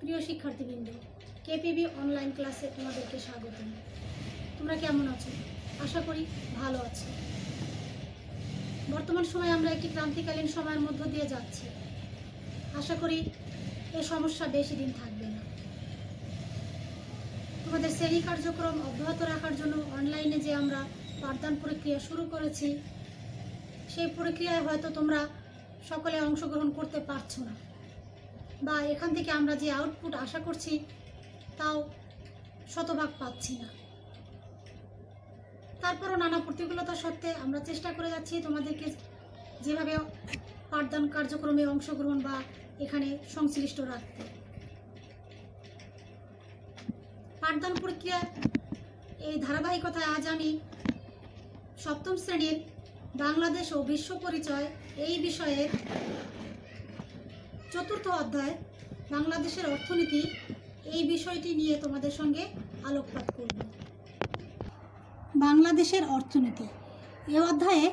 প্রিয় শিক্ষার্থীবৃন্দ, কেপিবি অনলাইন ক্লাসে তোমাদেরকে স্বাগত। তোমরা কেমন আছো? আশা করি ভালো আছো। বর্তমান সময়ে আমরা একটি ক্রান্তিকালীন সময়ের মধ্য দিয়ে যাচ্ছি। আশা করি এই সমস্যা বেশি দিন থাকবে না। তোমাদের শ্রেণী কার্যক্রম অব্যাহত রাখার জন্য অনলাইনে যে আমরা পাঠদান প্রক্রিয়া শুরু করেছি, সেই প্রক্রিয়ায় হয়তো তোমরা সকলে অংশগ্রহণ করতে পারছো না, বা এখান থেকে আমরা যে আউটপুট আশা করছি তাও শতভাগ পাচ্ছি না। তারপরও নানা প্রতিকূলতা সত্ত্বে আমরা চেষ্টা করে যাচ্ছি তোমাদেরকে যেভাবে পাঠদান কার্যক্রমে অংশগ্রহণ বা এখানে সংশ্লিষ্ট রাখতে। পাঠদান প্রক্রিয়া এই ধারাবাহিকতায় আজ আমি সপ্তম শ্রেণীর বাংলাদেশ ও বিশ্ব পরিচয় এই বিষয়ের চতুর্থ অধ্যায় বাংলাদেশের অর্থনীতি এই বিষয়টি নিয়ে তোমাদের সঙ্গে আলোকপাত করব। বাংলাদেশের অর্থনীতি এই অধ্যায়ে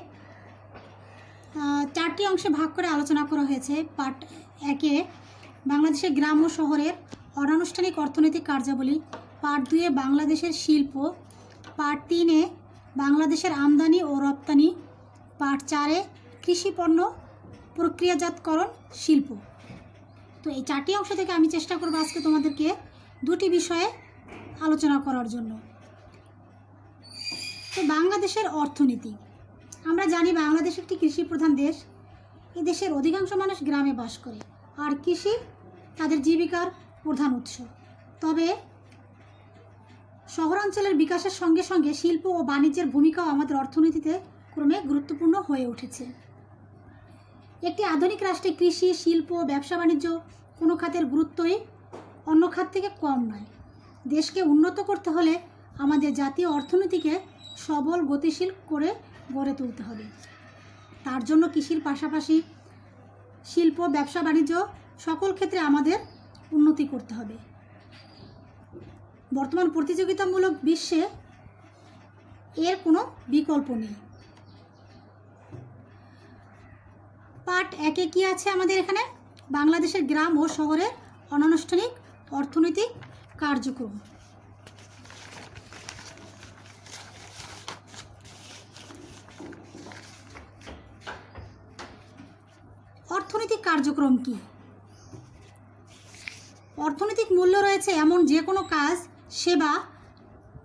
4টি অংশে ভাগ করে আলোচনা করা হয়েছে। পার্ট 1-এ বাংলাদেশের গ্রাম ও শহরের অনানুষ্ঠানিক অর্থনৈতিক কার্যাবলী, পার্ট 2-এ বাংলাদেশের শিল্প, পার্ট 3-এ বাংলাদেশের আমদানি ও রপ্তানি, পার্ট 4-এ কৃষি পণ্য প্রক্রিয়াজাতকরণ শিল্প। তো এই 4টি অংশ থেকে আমি চেষ্টা করব আজকে তোমাদেরকে 2টি বিষয়ে আলোচনা করার জন্য। তো বাংলাদেশের অর্থনীতি, আমরা জানি বাংলাদেশ একটি কৃষি প্রধান দেশ। এই দেশের অধিকাংশ মানুষ গ্রামে বাস করে, আর কৃষি তাদের জীবিকার প্রধান উৎস। তবে শহরাঞ্চলের বিকাশের সঙ্গে সঙ্গে শিল্প ও বাণিজ্যের ভূমিকাও আমাদের অর্থনীতিতে ক্রমে গুরুত্বপূর্ণ হয়ে উঠেছে। একটি আধুনিক রাষ্ট্রে কৃষি, শিল্প, ব্যবসা বাণিজ্য কোনো খাতের গুরুত্বই অন্য খাত থেকে কম নয়। দেশকে উন্নত করতে হলে আমাদের জাতীয় অর্থনীতিকে সবল, গতিশীল করে গড়ে তুলতে হবে। তার জন্য কৃষির পাশাপাশি শিল্প, ব্যবসা বাণিজ্য সকল ক্ষেত্রে আমাদের উন্নতি করতে হবে। বর্তমান প্রতিযোগিতামূলক বিশ্বে এর কোনো বিকল্প নেই। পার্ট 1-এ কি আছে আমাদের এখানে? বাংলাদেশের গ্রাম ও শহরের অনানুষ্ঠানিক অর্থনৈতিক কার্যক্রম। অর্থনৈতিক কার্যক্রম কি? অর্থনৈতিক মূল্য রয়েছে এমন যে কোনো কাজ, সেবা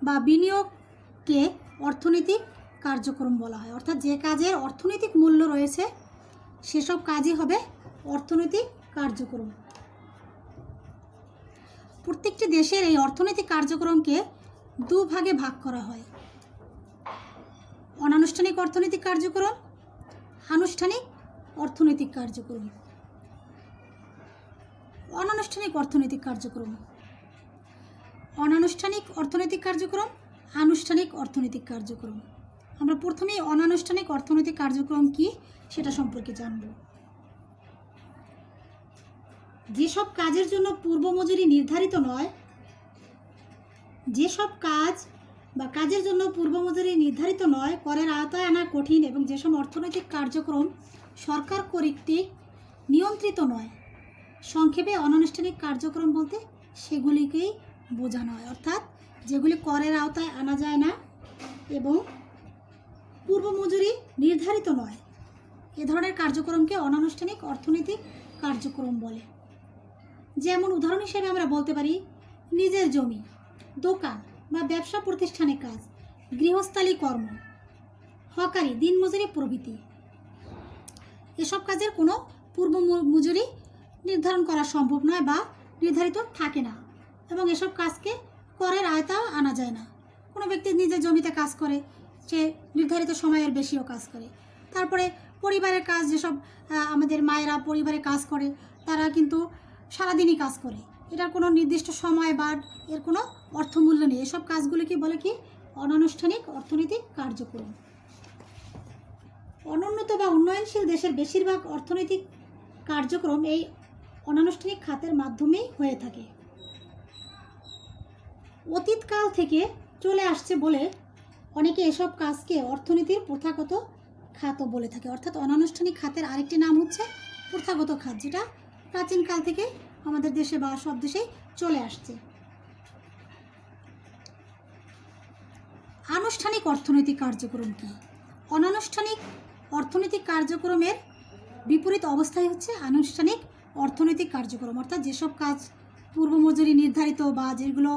বা বিনিয়োগকে অর্থনৈতিক কার্যক্রম বলা হয়। অর্থাৎ যে কাজের অর্থনৈতিক মূল্য রয়েছে সেসব কাজই হবে অর্থনৈতিক কার্যক্রম। প্রত্যেকটি দেশের এই অর্থনৈতিক কার্যক্রমকে 2 ভাগে ভাগ করা হয়: অনানুষ্ঠানিক অর্থনৈতিক কার্যক্রম, আনুষ্ঠানিক অর্থনৈতিক কার্যক্রম। অনানুষ্ঠানিক অর্থনৈতিক কার্যক্রম, অনানুষ্ঠানিক অর্থনৈতিক কার্যক্রম, আনুষ্ঠানিক অর্থনৈতিক কার্যক্রম। আমরা প্রথমেই অনানুষ্ঠানিক অর্থনৈতিক কার্যক্রম কি সেটা সম্পর্কে জানব। যেসব কাজের জন্য পূর্ব মজুরি নির্ধারিত নয়, যেসব কাজ বা কাজের জন্য পূর্ব মজুরি নির্ধারিত নয়, করের আওতায় আনা কঠিন এবং যেসব অর্থনৈতিক কার্যক্রম সরকার কর্তৃক নিয়ন্ত্রিত নয়, সংক্ষেপে অনানুষ্ঠানিক কার্যক্রম বলতে সেগুলিকেই বোঝানো হয়। অর্থাৎ যেগুলি করের আওতায় আনা যায় না এবং পূর্ব মজুরি নির্ধারিত নয়, এ ধরনের কার্যক্রমকে অনানুষ্ঠানিক অর্থনৈতিক কার্যক্রম বলে। যেমন উদাহরণ হিসেবে আমরা বলতে পারি নিজের জমি, দোকান বা ব্যবসা প্রতিষ্ঠানে কাজ, গৃহস্থালী কর্ম, হকারি, দিনমজুরি প্রভৃতি। এসব কাজের কোনো পূর্ব মজুরি নির্ধারণ করা সম্ভব নয় বা নির্ধারিত থাকে না, এবং এসব কাজকে করের আওতায় আনা যায় না। কোনো ব্যক্তি নিজের জমিতে কাজ করে, সে নির্ধারিত সময়ের বেশিও কাজ করে। তারপরে পরিবারের কাজ, যেসব আমাদের মায়েরা পরিবারে কাজ করে তারা কিন্তু সারাদিনই কাজ করে, এটার কোনো নির্দিষ্ট সময় বা এর কোনো অর্থমূল্য নেই। এসব কাজগুলিকে বলে কি? অনানুষ্ঠানিক অর্থনৈতিক কার্যক্রম। অনুন্নত বা উন্নয়নশীল দেশের বেশিরভাগ অর্থনৈতিক কার্যক্রম এই অনানুষ্ঠানিক খাতের মাধ্যমেই হয়ে থাকে। অতীতকাল থেকে চলে আসছে বলে অনেকে এসব কাজকে অর্থনীতির প্রথাগত খাতও বলে থাকে। অর্থাৎ অনানুষ্ঠানিক খাতের আরেকটি নাম হচ্ছে প্রথাগত খাত, যেটা প্রাচীনকাল থেকে আমাদের দেশে বা সব দেশেই চলে আসছে। আনুষ্ঠানিক অর্থনৈতিক কার্যক্রম কি? অনানুষ্ঠানিক অর্থনৈতিক কার্যক্রমের বিপরীত অবস্থায় হচ্ছে আনুষ্ঠানিক অর্থনৈতিক কার্যক্রম, অর্থাৎ যেসব কাজ পূর্ব মজুরি নির্ধারিত বা যেগুলো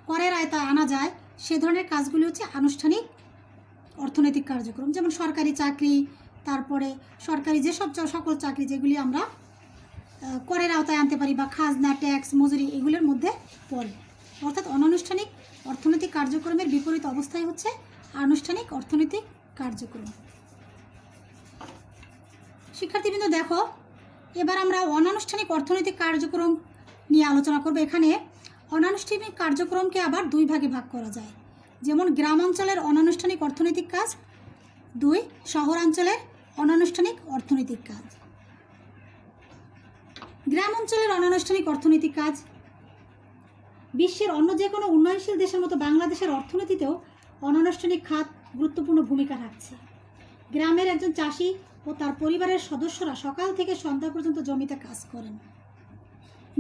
করের আয়তায় আনা যায় সে ধরনের কাজগুলি হচ্ছে আনুষ্ঠানিক অর্থনৈতিক কার্যক্রম। যেমন সরকারি চাকরি, তারপরে সরকারি যেসব সকল চাকরি যেগুলি আমরা করের আওতায় আনতে পারি বা খাজনা, ট্যাক্স, মজুরি এগুলোর মধ্যে পড়ে। অর্থাৎ অনানুষ্ঠানিক অর্থনৈতিক কার্যক্রমের বিপরীত অবস্থায় হচ্ছে আনুষ্ঠানিক অর্থনৈতিক কার্যক্রম। শিক্ষার্থীবৃন্দ দেখো, এবার আমরা অনানুষ্ঠানিক অর্থনৈতিক কার্যক্রম নিয়ে আলোচনা করব। এখানে অনানুষ্ঠানিক কার্যক্রমকে আবার দুই ভাগে ভাগ করা যায়। যেমন গ্রামাঞ্চলের অনানুষ্ঠানিক অর্থনৈতিক কাজ, 2 শহরাঞ্চলের অনানুষ্ঠানিক অর্থনৈতিক কাজ। গ্রাম অঞ্চলের অনানুষ্ঠানিক অর্থনৈতিক কাজ বিশ্বের অন্য যে কোনো উন্নয়নশীল দেশের মতো বাংলাদেশের অর্থনীতিতেও অনানুষ্ঠানিক খাত গুরুত্বপূর্ণ ভূমিকা রাখছে। গ্রামের একজন চাষি ও তার পরিবারের সদস্যরা সকাল থেকে সন্ধ্যা পর্যন্ত জমিতে কাজ করেন।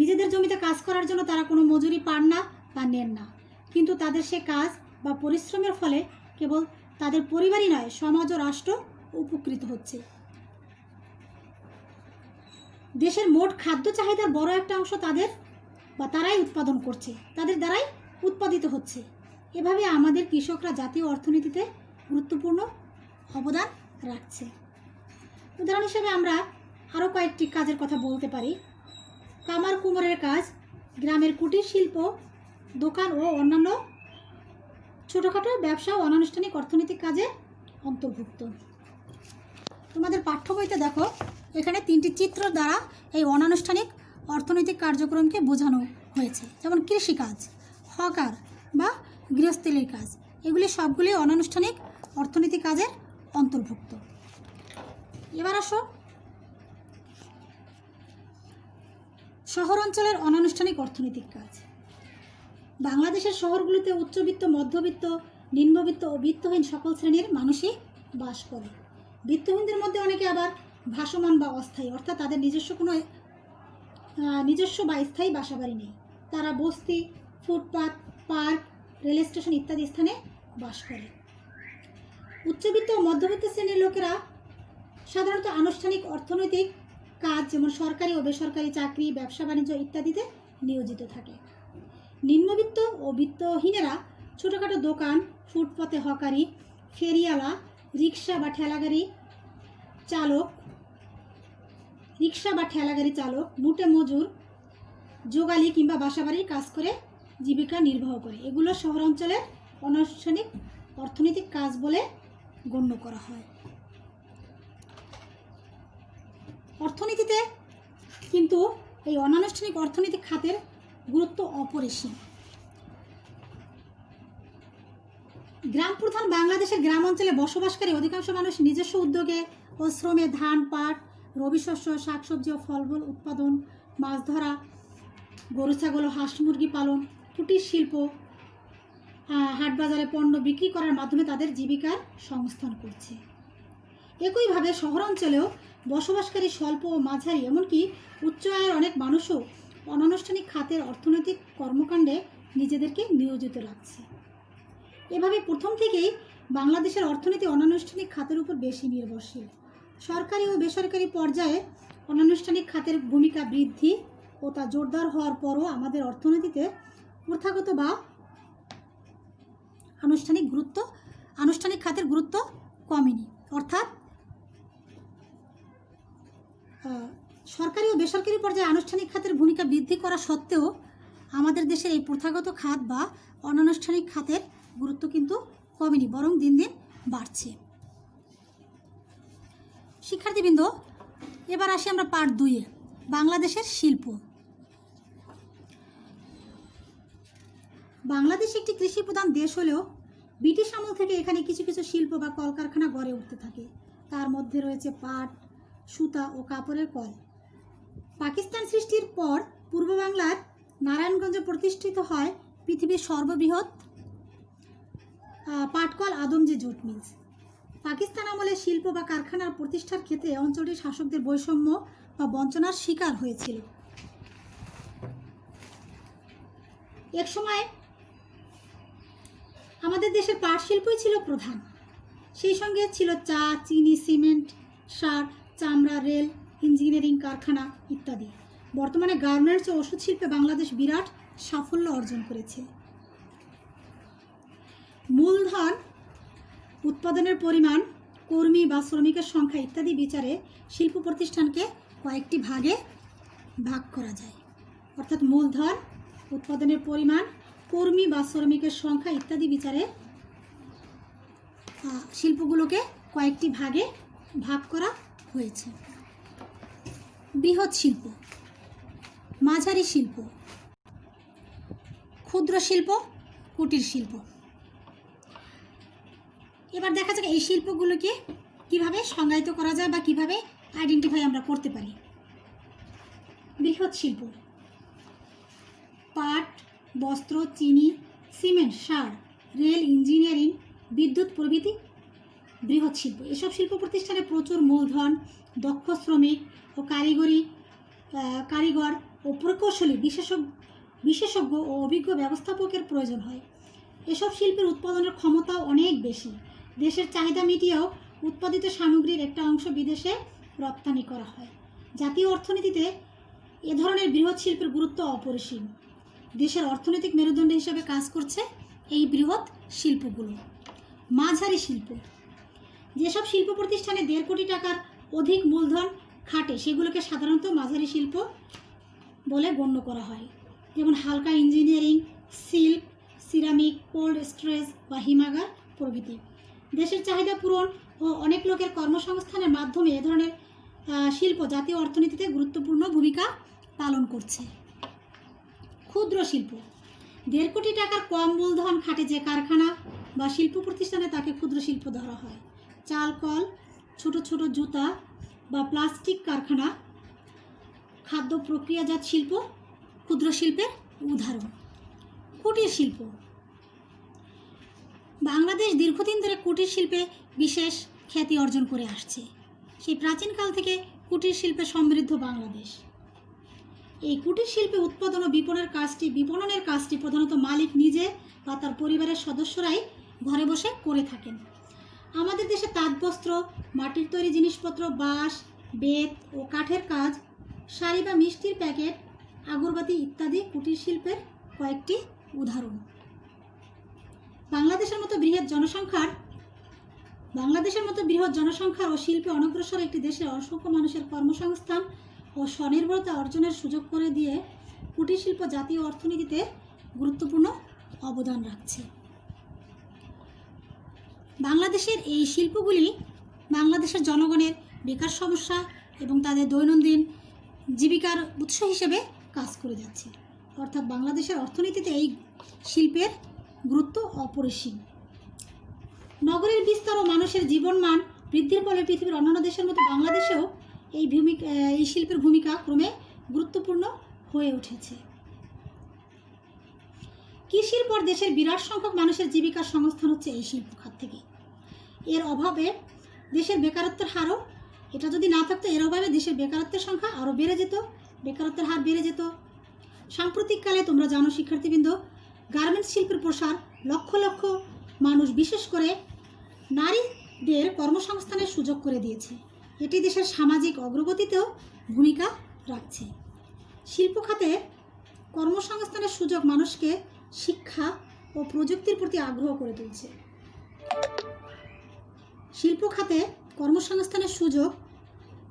নিজেদের জমিতে কাজ করার জন্য তারা কোনো মজুরি পান না বা নেন না, কিন্তু তাদের সে কাজ বা পরিশ্রমের ফলে কেবল তাদের পরিবারই নয়, সমাজ ও রাষ্ট্র উপকৃত হচ্ছে। দেশের মোট খাদ্য চাহিদার বড় একটা অংশ তারাই উৎপাদন করছে, তাদের দ্বারাই উৎপাদিত হচ্ছে। এভাবে আমাদের কৃষকরা জাতীয় অর্থনীতিতে গুরুত্বপূর্ণ অবদান রাখছে। উদাহরণ হিসেবে আমরা আরও কয়েকটি কাজের কথা বলতে পারি। কামার কুমোরের কাজ, গ্রামের কুটির শিল্প, দোকান ও অন্যান্য ছোটোখাটো ব্যবসা ও অনানুষ্ঠানিক অর্থনৈতিক কাজে অন্তর্ভুক্ত। তোমাদের পাঠ্য বইতে দেখো, এখানে 3টি চিত্র দ্বারা এই অনানুষ্ঠানিক অর্থনৈতিক কার্যক্রমকে বোঝানো হয়েছে। যেমন কৃষিকাজ, হকার বা গৃহস্থলীর কাজ, এগুলি সবগুলি অনানুষ্ঠানিক অর্থনৈতিক কাজের অন্তর্ভুক্ত। এবার আসো শহর অঞ্চলের অনানুষ্ঠানিক অর্থনৈতিক কাজ। বাংলাদেশের শহরগুলিতে উচ্চবিত্ত, মধ্যবিত্ত, নিম্নবিত্ত ও বিত্তহীন সকল শ্রেণীর মানুষই বাস করে। বিত্তহীনদের মধ্যে অনেকে আবার ভাসমান বা অস্থায়ী, অর্থাৎ তাদের নিজস্ব বা স্থায়ী বাসাবাড়ি নেই। তারা বস্তি, ফুটপাত, পার্ক, রেল স্টেশন ইত্যাদি স্থানে বাস করে। উচ্চবিত্ত ও মধ্যবিত্ত শ্রেণীর লোকেরা সাধারণত আনুষ্ঠানিক অর্থনৈতিক কাজ যেমন সরকারি ও বেসরকারি চাকরি, ব্যবসা বাণিজ্য ইত্যাদিতে নিয়োজিত থাকে। নিম্নবিত্ত ও বিত্তহীনেরা ছোটোখাটো দোকান, ফুটপাতে হকারি, ফেরিওয়ালা, রিক্সা বা ঠেলাগাড়ি চালক, মুটে মজুর, যোগালি কিংবা বাসাবাড়ির কাজ করে জীবিকা নির্বাহ করে। এগুলো শহর অঞ্চলের অনানুষ্ঠানিক অর্থনৈতিক কাজ বলে গণ্য করা হয়। অর্থনীতিতে কিন্তু এই অনানুষ্ঠানিক অর্থনৈতিক খাতের গুরুত্ব অপরিসীম। গ্রাম প্রধান বাংলাদেশের গ্রাম অঞ্চলে বসবাসকারী অধিকাংশ মানুষ নিজস্ব উদ্যোগে ও শ্রমে ধান, পাট, রবি শস্য, শাকসবজি ও ফলমূল উৎপাদন, মাছ ধরা, গরু ছাগল ও হাঁস মুরগি পালন, কুটির শিল্প, হাটবাজারে পণ্য বিক্রি করার মাধ্যমে তাদের জীবিকার সংস্থান করছে। একইভাবে শহর অঞ্চলেও বসবাসকারী স্বল্প ও মাঝারি এমনকি উচ্চ আয়ের অনেক মানুষও অনানুষ্ঠানিক খাতের অর্থনৈতিক কর্মকাণ্ডে নিজেদেরকে নিয়োজিত রাখছে। এভাবে প্রথম থেকেই বাংলাদেশের অর্থনীতি অনানুষ্ঠানিক খাতের উপর বেশি নির্ভরশীল। সরকারি ও বেসরকারি পর্যায়ে অনানুষ্ঠানিক খাতের ভূমিকা বৃদ্ধি ও তা জোরদার হওয়ার পরও আমাদের অর্থনীতিতে প্রথাগত বা আনুষ্ঠানিক খাতের গুরুত্ব কমেনি। অর্থাৎ সরকারি ও বেসরকারি পর্যায়ে আনুষ্ঠানিক খাতের ভূমিকা বৃদ্ধি করা সত্ত্বেও আমাদের দেশের এই প্রথাগত খাত বা অনানুষ্ঠানিক খাতের গুরুত্ব কিন্তু কমেনি, বরং দিন দিন বাড়ছে। শিক্ষার্থীবৃন্দ, এবার আসি আমরা পার্ট 2-এ, বাংলাদেশের শিল্প। বাংলাদেশ একটি কৃষি প্রধান দেশ হলেও ব্রিটিশ আমল থেকে এখানে কিছু কিছু শিল্প বা কলকারখানা গড়ে উঠতে থাকে। তার মধ্যে রয়েছে পাট, সুতা ও কাপড়ের কল। পাকিস্তান সৃষ্টির পর পূর্ব বাংলার নারায়ণগঞ্জে প্রতিষ্ঠিত হয় পৃথিবীর সর্ববৃহৎ পাটকল আদমজি জুট মিলস। পাকিস্তান আমলে শিল্প বা কারখানার প্রতিষ্ঠার ক্ষেত্রে অঞ্চলটির শাসকদের বৈষম্য বা বঞ্চনার শিকার হয়েছিল। এক সময় আমাদের দেশের পাট শিল্পই ছিল প্রধান, সেই সঙ্গে ছিল চা, চিনি, সিমেন্ট, সার, চামড়া, রেল, ইঞ্জিনিয়ারিং কারখানা ইত্যাদি। বর্তমানে গার্মেন্টস ও ওষুধ শিল্পে বাংলাদেশ বিরাট সাফল্য অর্জন করেছে। মূলধন, উৎপাদনের পরিমাণ, কর্মী বা শ্রমিকের সংখ্যা ইত্যাদি বিচারে শিল্প প্রতিষ্ঠানকে কয়েকটি ভাগে ভাগ করা যায়। অর্থাৎ মূলধন, উৎপাদনের পরিমাণ, কর্মী বা শ্রমিকের সংখ্যা ইত্যাদি বিচারে শিল্পগুলোকে কয়েকটি ভাগে ভাগ করা হয়েছে। বৃহৎ শিল্প, মাঝারি শিল্প, ক্ষুদ্র শিল্প, কুটির শিল্প। এবার দেখা যাক এই শিল্পগুলোকে কিভাবে সংজ্ঞায়িত করা যায় বা কিভাবে আইডেন্টিফাই আমরা করতে পারি। বৃহৎ শিল্প: পাট, বস্ত্র, চিনি, সিমেন্ট, সার, রেল, ইঞ্জিনিয়ারিং, বিদ্যুৎ প্রভৃতি বৃহৎ শিল্প। এসব শিল্প প্রতিষ্ঠানে প্রচুর মূলধন, দক্ষ শ্রমিক ও কারিগর ও প্রকৌশলী বিশেষজ্ঞ ও অভিজ্ঞ ব্যবস্থাপকের প্রয়োজন হয়। এসব শিল্পের উৎপাদনের ক্ষমতাও অনেক বেশি। দেশের চাহিদা মিটিয়েও উৎপাদিত সামগ্রীর একটা অংশ বিদেশে রপ্তানি করা হয়। জাতীয় অর্থনীতিতে এ ধরনের বৃহৎ শিল্পের গুরুত্ব অপরিসীম। দেশের অর্থনৈতিক মেরুদণ্ড হিসেবে কাজ করছে এই বৃহৎ শিল্পগুলো। মাঝারি শিল্প: যেসব শিল্প প্রতিষ্ঠানে 1.5 কোটি টাকার অধিক মূলধন খাটে সেগুলোকে সাধারণত মাঝারি শিল্প বলে গণ্য করা হয়। যেমন হালকা engineering, silk, ceramic, cold storage বা হিমাগার প্রভৃতি। দেশের চাহিদা পূরণ ও অনেক লোকের কর্মসংস্থানের মাধ্যমে এ ধরনের শিল্প জাতীয় অর্থনীতিতে গুরুত্বপূর্ণ ভূমিকা পালন করছে। ক্ষুদ্র শিল্প: 1.5 কোটি টাকার কম মূলধন খাটে যে কারখানা বা শিল্প প্রতিষ্ঠানে তাকে ক্ষুদ্র শিল্প ধরা হয়। চাল কল, ছোট ছোট জুতা বা প্লাস্টিক কারখানা, খাদ্য প্রক্রিয়াজাত শিল্প ক্ষুদ্র শিল্পের উদাহরণ। কুটির শিল্প: বাংলাদেশ দীর্ঘদিন ধরে কুটির শিল্পে বিশেষ খ্যাতি অর্জন করে আসছে। সেই প্রাচীনকাল থেকে কুটির শিল্পে সমৃদ্ধ বাংলাদেশ। এই কুটির শিল্পে উৎপাদন ও বিপণনের কাজটি প্রধানত মালিক নিজে বা তার পরিবারের সদস্যরাই ঘরে বসে করে থাকেন। আমাদের দেশে তাঁতবস্ত্র, মাটির তৈরি জিনিসপত্র, বাঁশ, বেত ও কাঠের কাজ, শাড়ি বা মিষ্টির প্যাকেট, আগরবাতি ইত্যাদি কুটির শিল্পের কয়েকটি উদাহরণ। বাংলাদেশের মতো বৃহৎ জনসংখ্যার ও শিল্পে অনগ্রসর একটি দেশের অসংখ্য মানুষের কর্মসংস্থান ও স্বনির্ভরতা অর্জনের সুযোগ করে দিয়ে কুটির শিল্প জাতীয় অর্থনীতিতে গুরুত্বপূর্ণ অবদান রাখছে। বাংলাদেশের এই শিল্পগুলি বাংলাদেশের জনগণের বেকার সমস্যা এবং তাদের দৈনন্দিন জীবিকার উৎস হিসেবে কাজ করে যাচ্ছে। অর্থাৎ বাংলাদেশের অর্থনীতিতে এই শিল্পের গুরুত্ব অপরিসীম। নগরের বিস্তার ও মানুষের জীবনমান বৃদ্ধির ফলে পৃথিবীর অন্যান্য দেশের মতো বাংলাদেশেও এই শিল্পের ভূমিকা ক্রমে গুরুত্বপূর্ণ হয়ে উঠেছে। কৃষির পর দেশের বিরাট সংখ্যক মানুষের জীবিকার সংস্থান হচ্ছে এই শিল্প খাত থেকে। এর অভাবে দেশের বেকারত্বের হারও, এটা যদি না থাকতো এর অভাবে দেশের বেকারত্বের সংখ্যা আরও বেড়ে যেত, বেকারত্বের হার বেড়ে যেত। সাম্প্রতিককালে তোমরা জানো শিক্ষার্থীবৃন্দ, গার্মেন্টস শিল্পের প্রসার লক্ষ লক্ষ মানুষ, বিশেষ করে নারীদের কর্মসংস্থানের সুযোগ করে দিয়েছে। এটি দেশের সামাজিক অগ্রগতিতেও ভূমিকা রাখছে। শিল্প খাতে কর্মসংস্থানের সুযোগ মানুষকে শিক্ষা ও প্রযুক্তির প্রতি আগ্রহ করে তুলছে। শিল্প খাতে কর্মসংস্থানের সুযোগ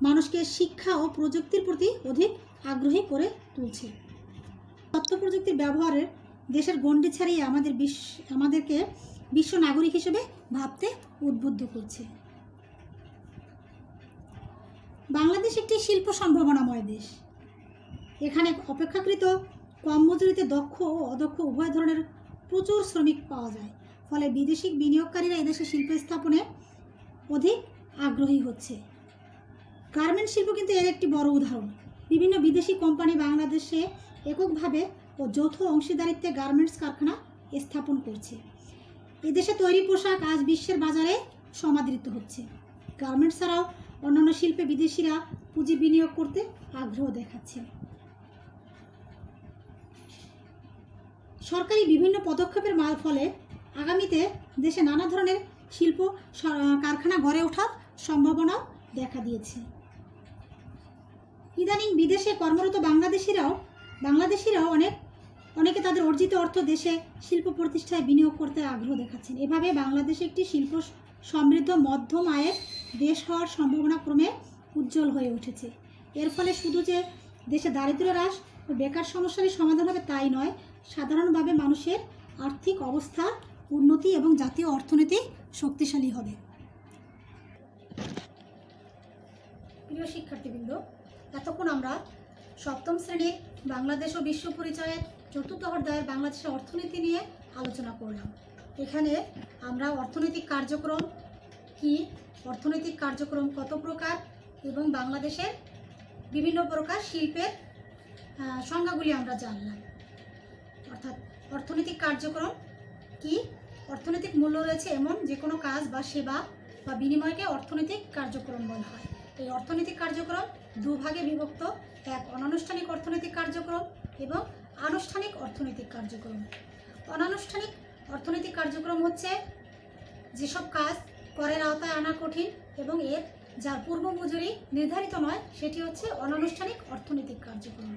মানুষকে শিক্ষা ও প্রযুক্তির প্রতি অধিক আগ্রহী করে তুলছে। তথ্য প্রযুক্তির ব্যবহারের দেশের গণ্ডি ছাড়িয়ে আমাদেরকে বিশ্ব নাগরিক হিসেবে ভাবতে উদ্বুদ্ধ করছে। বাংলাদেশ একটি শিল্প সম্ভাবনাময় দেশ। এখানে অপেক্ষাকৃত কম মজুরিতে দক্ষ ও অদক্ষ উভয় ধরনের প্রচুর শ্রমিক পাওয়া যায়। ফলে বিদেশি বিনিয়োগকারীরা এদেশে শিল্প স্থাপনে অধিক আগ্রহী হচ্ছে। গার্মেন্টস শিল্প কিন্তু এর একটি বড় উদাহরণ। বিভিন্ন বিদেশি কোম্পানি বাংলাদেশে এককভাবে ও যৌথ অংশীদারিত্বে গার্মেন্টস কারখানা স্থাপন করছে। এদেশে তৈরি পোশাক আজ বিশ্বের বাজারে সমাদৃত হচ্ছে। গার্মেন্টস ছাড়াও অন্যান্য শিল্পে বিদেশিরা পুঁজি বিনিয়োগ করতে আগ্রহ দেখাচ্ছে। সরকারি বিভিন্ন পদক্ষেপের ফলে আগামীতে দেশে নানা ধরনের শিল্প কারখানা গড়ে ওঠার সম্ভাবনা দেখা দিয়েছে। ইদানিং বিদেশে কর্মরত বাংলাদেশিরাও অনেকে তাদের অর্জিত অর্থ দেশে শিল্প প্রতিষ্ঠায় বিনিয়োগ করতে আগ্রহ দেখাচ্ছেন। এভাবে বাংলাদেশ একটি শিল্প সমৃদ্ধ মধ্যম আয়ের দেশ হওয়ার সম্ভাবনা ক্রমে উজ্জ্বল হয়ে উঠেছে। এর ফলে শুধু যে দেশে দারিদ্র্য হ্রাস ও বেকার সমস্যারই সমাধান হবে তাই নয়, সাধারণভাবে মানুষের আর্থিক অবস্থার উন্নতি এবং জাতীয় অর্থনীতি শক্তিশালী হবে। প্রিয় শিক্ষার্থীবৃন্দ, এতক্ষণ আমরা সপ্তম শ্রেণীর বাংলাদেশ ও বিশ্ব পরিচয়ের চতুর্থ অধ্যায়ের বাংলাদেশের অর্থনীতি নিয়ে আলোচনা করলাম। এখানে আমরা অর্থনৈতিক কার্যক্রম কি, অর্থনৈতিক কার্যক্রম কত প্রকার এবং বাংলাদেশের বিভিন্ন প্রকার শিল্পের সংজ্ঞাগুলি আমরা জানলাম। অর্থাৎ অর্থনৈতিক কার্যক্রম কি, অর্থনৈতিক মূল্য রয়েছে এমন যে কোনো কাজ বা সেবা বা বিনিময়কে অর্থনৈতিক কার্যক্রম বলা হয়। এই অর্থনৈতিক কার্যক্রম দুভাগে বিভক্ত, এক অনানুষ্ঠানিক অর্থনৈতিক কার্যক্রম এবং আনুষ্ঠানিক অর্থনৈতিক কার্যক্রম। অনানুষ্ঠানিক অর্থনৈতিক কার্যক্রম হচ্ছে যেসব কাজ করের আওতায় আনা কঠিন এবং যার পূর্ব মজুরি নির্ধারিত নয়, সেটি হচ্ছে অনানুষ্ঠানিক অর্থনৈতিক কার্যক্রম।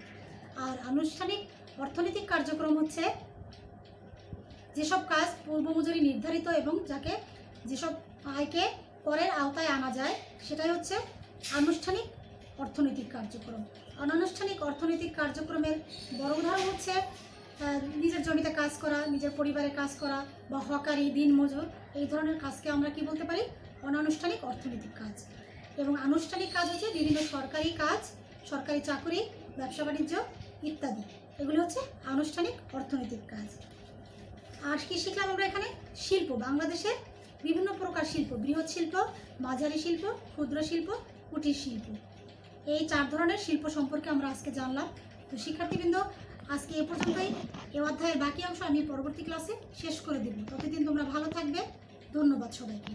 আর আনুষ্ঠানিক অর্থনৈতিক কার্যক্রম হচ্ছে যেসব কাজ পূর্ব মজুরি নির্ধারিত এবং যেসব আয়কে করের আওতায় আনা যায়, সেটাই হচ্ছে আনুষ্ঠানিক অর্থনৈতিক কার্যক্রম। অনানুষ্ঠানিক অর্থনৈতিক কার্যক্রমের বড় উদাহরণ হচ্ছে নিজের জমিতে কাজ করা, নিজের পরিবারে কাজ করা বা হকারি, দিনমজুর, এই ধরনের কাজকে আমরা কি বলতে পারি? অনানুষ্ঠানিক অর্থনৈতিক কাজ। এবং আনুষ্ঠানিক কাজ হচ্ছে বিভিন্ন সরকারি কাজ, সরকারি চাকরি, ব্যবসা বাণিজ্য ইত্যাদি। এগুলো হচ্ছে আনুষ্ঠানিক অর্থনৈতিক কাজ। আর কি শিখলাম আমরা এখানে? শিল্প, বাংলাদেশের বিভিন্ন প্রকার শিল্প, বৃহৎ শিল্প, মাঝারি শিল্প, ক্ষুদ্র শিল্প, কুটির শিল্প, এই 4 ধরনের শিল্প সম্পর্কে আমরা আজকে জানলাম। তো শিক্ষার্থীবৃন্দ, আজকে এ পর্যন্তই। এই অধ্যায়ের বাকি অংশ আমি পরবর্তী ক্লাসে শেষ করে দেব। ততদিন তোমরা ভালো থাকবে। ধন্যবাদ সবাইকে।